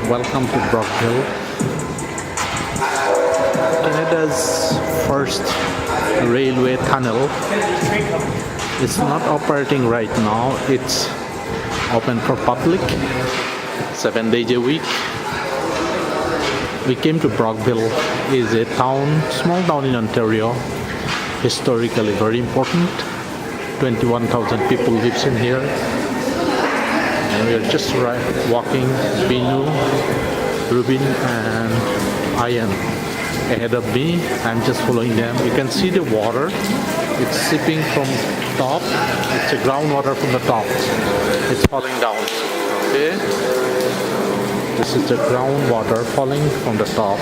Welcome to Brockville, Canada's first railway tunnel. It's not operating right now. It's open for public 7 days a week. We came to Brockville. It's a town, small town in Ontario, historically very important. 21,000 people lives in here. And we are just walking Binu, Rubin and Ian ahead of me. I'm just following them. You can see the water. It's sipping from top. It's a groundwater from the top. It's falling down. Okay. This is the groundwater falling from the top.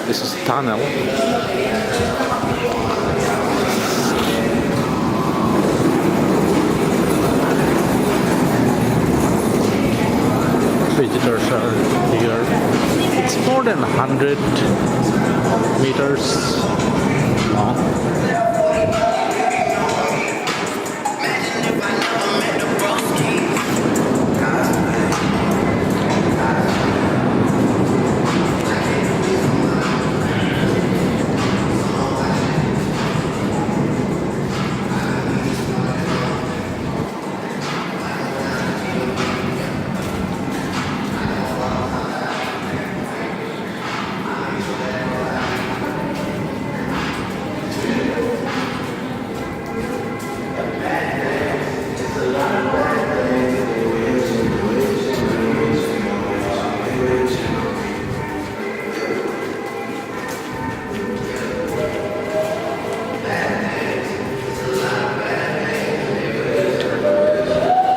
This is tunnel. Visitors are here. It's more than 100 meters long.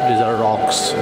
These are rocks.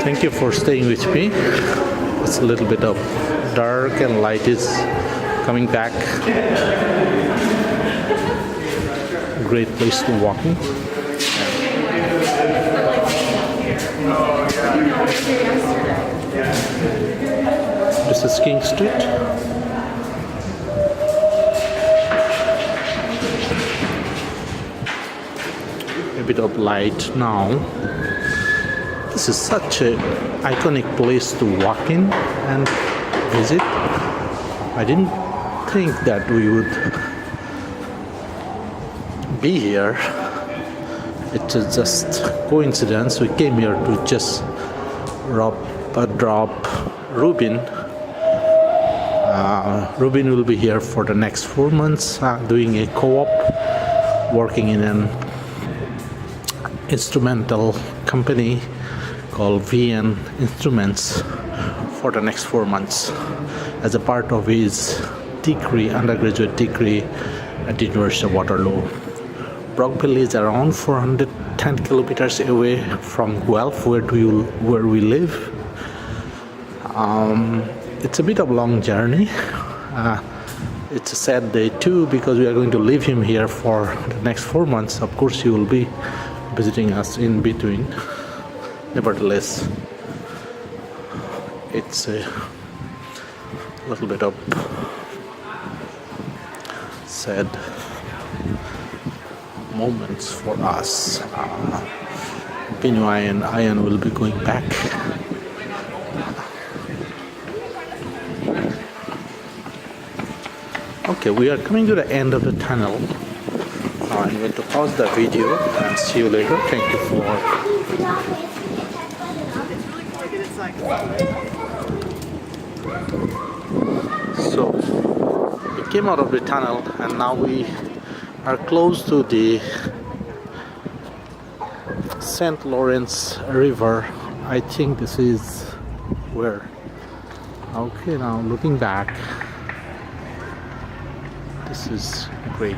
Thank you for staying with me. It's a little bit of dark and light is coming back. Great place to walk in. This is King Street. A bit of light now. This is such an iconic place to walk in and visit. I didn't think that we would be here. It is just coincidence. We came here to just drop Rubin. Rubin will be here for the next 4 months, doing a co-op, working in an instrumental company called VN Instruments for the next 4 months as a part of his degree, undergraduate degree at the University of Waterloo. Brockville is around 410 kilometers away from Guelph, where we live. It's a bit of a long journey. It's a sad day too, because we are going to leave him here for the next 4 months. Of course, he will be visiting us in between. Nevertheless, it's a little bit of sad moments for us. Binu and Ian will be going back. Okay, we are coming to the end of the tunnel. I'm going to pause the video and see you later. Thank you for So we came out of the tunnel and now we are close to the St. Lawrence River. I think this is where. Okay, now looking back, this is great.